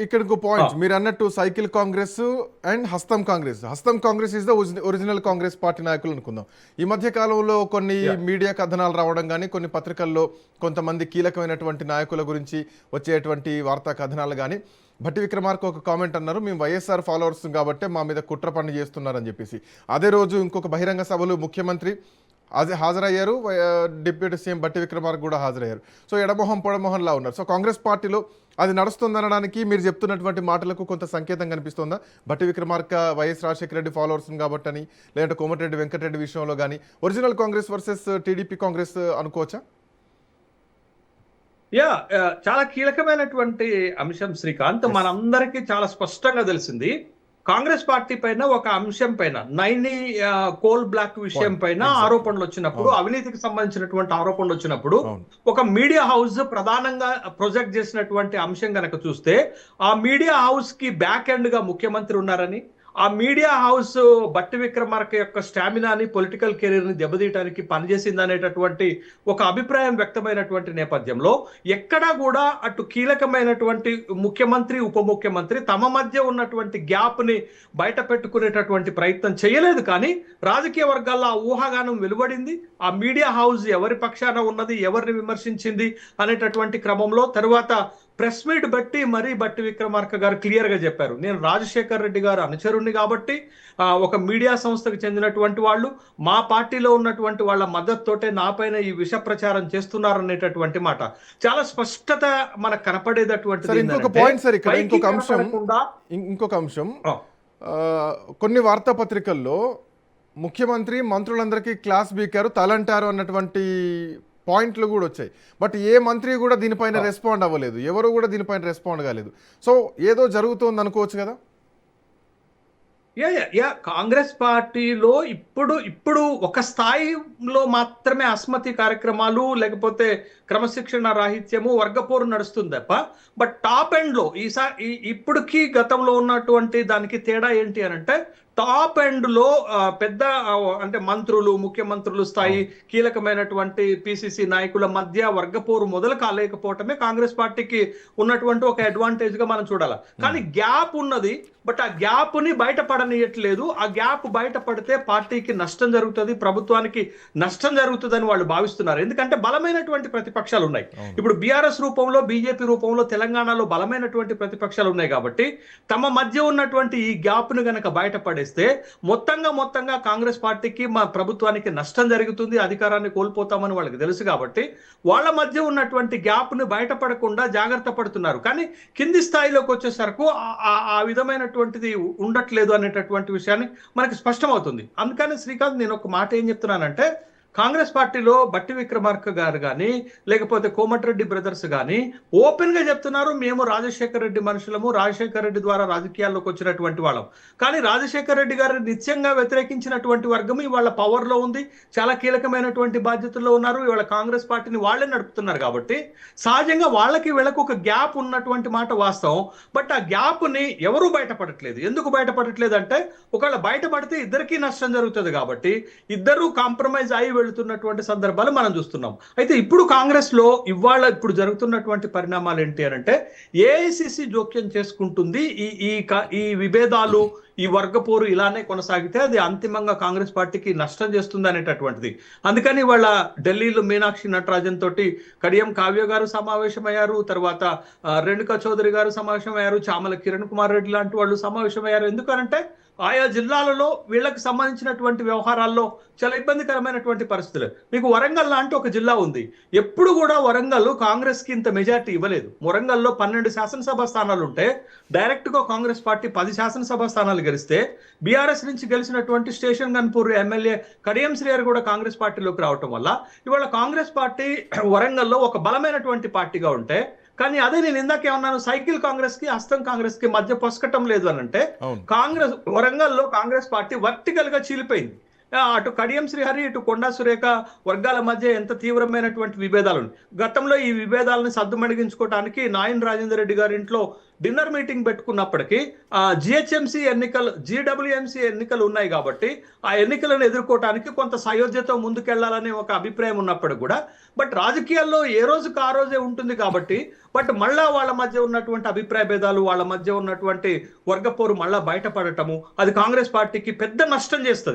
ఇక్కడ ఇంకో పాయింట్ మీరు అన్నట్టు సైకిల్ కాంగ్రెస్ అండ్ హస్తం Congress is the original Congress party నాయకులు అనుకుందాం. ఈ మధ్య కాలంలో కొన్ని మీడియా కథనాలు రావడం కానీ కొన్ని పత్రికల్లో కొంతమంది కీలకమైనటువంటి నాయకుల గురించి వచ్చేటువంటి వార్తా కథనాలు కానీ భట్టి విక్రమార్క ఒక కామెంట్ అన్నారు, మేము వైఎస్ఆర్ ఫాలోవర్స్ కాబట్టి మా మీద కుట్ర పని చేస్తున్నారని చెప్పేసి. అదే రోజు ఇంకొక బహిరంగ సభలు ముఖ్యమంత్రి హాజరయ్యారు, డిప్యూటీ సీఎం భట్టి విక్రమార్క కూడా హాజరయ్యారు. సో ఎడమొహం పొడమొహంలా ఉన్నారు. సో కాంగ్రెస్ పార్టీలో అది నడుస్తుందనడానికి మీరు చెప్తున్నటువంటి మాటలకు కొంత సంకేతం కనిపిస్తుందా? భట్టి విక్రమార్క వైఎస్ రాజశేఖర రెడ్డి ఫాలోవర్స్ కాబట్టి అని, లేదంటే కోమటిరెడ్డి వెంకటరెడ్డి విషయంలో కానీ original Congress versus TDP Congress అనుకోవచ్చా? చాలా కీలకమైనటువంటి అంశం శ్రీకాంత్. మనందరికీ చాలా స్పష్టంగా తెలిసింది, కాంగ్రెస్ పార్టీ పైన ఒక అంశం పైన నైని కోల్ బ్లాక్ విషయం పైన ఆరోపణలు వచ్చినప్పుడు, అవినీతికి సంబంధించినటువంటి ఆరోపణలు వచ్చినప్పుడు ఒక మీడియా హౌస్ ప్రధానంగా ప్రొజెక్ట్ చేసినటువంటి అంశం కనుక చూస్తే, ఆ మీడియా హౌస్ కి బ్యాక్ ఎండ్ గా ముఖ్యమంత్రి ఉన్నారని, ఆ మీడియా హౌస్ భట్టి విక్రమార్క యొక్క స్టామినాని, పొలిటికల్ కెరీర్ ని దెబ్బతీయడానికి పనిచేసింది అనేటటువంటి ఒక అభిప్రాయం వ్యక్తమైనటువంటి నేపథ్యంలో ఎక్కడా కూడా అటు కీలకమైనటువంటి ముఖ్యమంత్రి, ఉప ముఖ్యమంత్రి తమ మధ్య ఉన్నటువంటి గ్యాప్ ని బయట పెట్టుకునేటటువంటి ప్రయత్నం చేయలేదు. కానీ రాజకీయ వర్గాల్లో ఆ ఊహాగానం వెలువడింది. ఆ మీడియా హౌస్ ఎవరి పక్షాన ఉన్నది, ఎవరిని విమర్శించింది అనేటటువంటి క్రమంలో తర్వాత ప్రెస్ మీట్ బట్టి మరీ భట్టి విక్రమార్క గారు క్లియర్ గా చెప్పారు, నేను రాజశేఖర్ రెడ్డి గారు అనుచరుణ్ణి కాబట్టి ఒక మీడియా సంస్థకు చెందినటువంటి వాళ్ళు మా పార్టీలో ఉన్నటువంటి వాళ్ళ మద్దతుతోటే నా పైన ఈ విష ప్రచారం చేస్తున్నారు అనేటటువంటి మాట చాలా స్పష్టత మనకు కనపడేటటువంటి. ఇంకొక అంశం కొన్ని వార్తాపత్రికల్లో ముఖ్యమంత్రి మంత్రులందరికీ క్లాస్ బీకారు, తలంటారు అన్నటువంటి పాయింట్లు కూడా వచ్చాయి. బట్ ఏ మంత్రి కూడా దీనిపైన రెస్పాండ్ అవ్వలేదు, ఎవరు కూడా దీనిపైన రెస్పాండ్ కాలేదు. సో ఏదో జరుగుతుంది అనుకోవచ్చు కదా? కాంగ్రెస్ పార్టీలో ఇప్పుడు ఒక స్థాయిలో మాత్రమే అస్మతి కార్యక్రమాలు, లేకపోతే క్రమశిక్షణ రాహిత్యము, వర్గపోరు నడుస్తుంది తప్ప, బట్ టాప్ ఎండ్ లో ఇప్పటికీ గతంలో ఉన్నటువంటి దానికి తేడా ఏంటి అని అంటే, టాప్ ఎండ్ లో పెద్ద అంటే మంత్రులు, ముఖ్యమంత్రులు స్థాయి కీలకమైనటువంటి పిసిసి నాయకుల మధ్య వర్గపోరు మొదలు కాలేకపోవటమే కాంగ్రెస్ పార్టీకి ఉన్నటువంటి ఒక అడ్వాంటేజ్ గా మనం చూడాలి. కానీ గ్యాప్ ఉన్నది, బట్ ఆ గ్యాప్ ని బయటపడనియట్లేదు. ఆ గ్యాప్ బయటపడితే పార్టీకి నష్టం జరుగుతుంది, ప్రభుత్వానికి నష్టం జరుగుతుందని వాళ్ళు భావిస్తున్నారు. ఎందుకంటే బలమైనటువంటి ప్రతిపక్షాలు ఉన్నాయి. ఇప్పుడు బీఆర్ఎస్ రూపంలో, బీజేపీ రూపంలో తెలంగాణలో బలమైనటువంటి ప్రతిపక్షాలు ఉన్నాయి కాబట్టి తమ మధ్య ఉన్నటువంటి ఈ గ్యాప్ ను గనక బయటపడేస్తే మొత్తంగా కాంగ్రెస్ పార్టీకి, మా ప్రభుత్వానికి నష్టం జరుగుతుంది, అధికారాన్ని కోల్పోతామని వాళ్ళకి తెలుసు. కాబట్టి వాళ్ళ మధ్య ఉన్నటువంటి గ్యాప్ ను బయటపడకుండా జాగ్రత్త పడుతున్నారు. కానీ కింది స్థాయిలోకి వచ్చేసరికి ఆ విధమైనటువంటిది ఉండట్లేదు అనేటటువంటి విషయాన్ని మనకి స్పష్టమవుతుంది. అందుకని శ్రీకాంత్, నేను ఒక మాట ఏం చెప్తున్నానంటే, కాంగ్రెస్ పార్టీలో భట్టి విక్రమార్క గారు కానీ, లేకపోతే కోమటిరెడ్డి బ్రదర్స్ కానీ ఓపెన్ గా చెప్తున్నారు, మేము రాజశేఖర రెడ్డి మనుషులము, రాజశేఖర రెడ్డి ద్వారా రాజకీయాల్లోకి వచ్చినటువంటి వాళ్ళం. కానీ రాజశేఖర రెడ్డి గారిని నిత్యంగా వ్యతిరేకించినటువంటి వర్గం ఇవాళ పవర్ లో ఉంది, చాలా కీలకమైనటువంటి బాధ్యతల్లో ఉన్నారు, ఇవాళ కాంగ్రెస్ పార్టీని వాళ్ళే నడుపుతున్నారు. కాబట్టి సహజంగా వాళ్ళకి వీళ్ళకు ఒక గ్యాప్ ఉన్నటువంటి మాట వాస్తవం. బట్ ఆ గ్యాప్ ని ఎవరు బయటపడట్లేదు. ఎందుకు బయటపడట్లేదు అంటే, ఒకవేళ బయటపడితే ఇద్దరికీ నష్టం జరుగుతుంది కాబట్టి ఇద్దరు కాంప్రమైజ్ అయి వెళుతున్నటువంటి సందర్భాలు మనం చూస్తున్నాం. అయితే ఇప్పుడు కాంగ్రెస్ లో ఇప్పుడు జరుగుతున్నటువంటి పరిణామాలు ఏంటి అని అంటే, ఏఐసిసి జోక్యం చేసుకుంటుంది. ఈ విభేదాలు, ఈ వర్గపోరు ఇలానే కొనసాగితే అది అంతిమంగా కాంగ్రెస్ పార్టీకి నష్టం చేస్తుంది అనేటటువంటిది. అందుకని వాళ్ళ ఢిల్లీలో మీనాక్షి నటరాజన్ తోటి కడియం కావ్య గారు సమావేశమయ్యారు, తర్వాత రేణుకా చౌదరి గారు సమావేశమయ్యారు, చామల కిరణ్ కుమార్ రెడ్డి లాంటి వాళ్ళు సమావేశమయ్యారు. ఎందుకనంటే ఆయా జిల్లాలలో వీళ్ళకి సంబంధించినటువంటి వ్యవహారాల్లో చాలా ఇబ్బందికరమైనటువంటి పరిస్థితులు. మీకు వరంగల్ లాంటి ఒక జిల్లా ఉంది. ఎప్పుడు కూడా వరంగల్ కాంగ్రెస్ కి ఇంత మెజార్టీ ఇవ్వలేదు. వరంగల్లో 12 శాసనసభ స్థానాలు ఉంటే డైరెక్ట్ గా కాంగ్రెస్ పార్టీ 10 శాసనసభ స్థానాలు గెలిస్తే, బీఆర్ఎస్ నుంచి గెలిచినటువంటి స్టేషన్ గన్పూర్ ఎమ్మెల్యే కడియం శ్రీహరి కూడా కాంగ్రెస్ పార్టీలోకి రావటం వల్ల ఇవాళ కాంగ్రెస్ పార్టీ వరంగల్లో ఒక బలమైనటువంటి పార్టీగా ఉంటే, కానీ అదే నేను ఇందాక ఏమన్నాను, సైకిల్ కాంగ్రెస్ కి, హస్తం కాంగ్రెస్ కి మధ్య పొసకటం లేదు అని అంటే, కాంగ్రెస్ వరంగల్లో కాంగ్రెస్ పార్టీ వర్టికల్ గా చీలిపోయింది. అటు కడియం శ్రీహరి ఇటు కొండా సురేఖ వర్గాల మధ్య ఎంత తీవ్రమైనటువంటి విభేదాలు ఉన్నాయి. గతంలో ఈ విభేదాలను సద్దుమణిగించుకోవడానికి నాయన్ రాజేందర్ రెడ్డి గారి ఇంట్లో డిన్నర్ మీటింగ్ పెట్టుకున్నప్పటికీ జిహెచ్ఎంసీ ఎన్నికలు, జీడబ్ల్యూఎంసీ ఎన్నికలు ఉన్నాయి కాబట్టి ఆ ఎన్నికలను ఎదుర్కోవడానికి కొంత సయోధ్యతో ముందుకెళ్లాలనే ఒక అభిప్రాయం ఉన్నప్పటికీ కూడా, బట్ రాజకీయాల్లో ఏ రోజుకు ఆ రోజే ఉంటుంది కాబట్టి, బట్ మళ్ళా వాళ్ళ మధ్య ఉన్నటువంటి అభిప్రాయ భేదాలు, వాళ్ళ మధ్య ఉన్నటువంటి వర్గపోరు మళ్ళా బయటపడటము, అది కాంగ్రెస్ పార్టీకి పెద్ద నష్టం చేస్తుంది.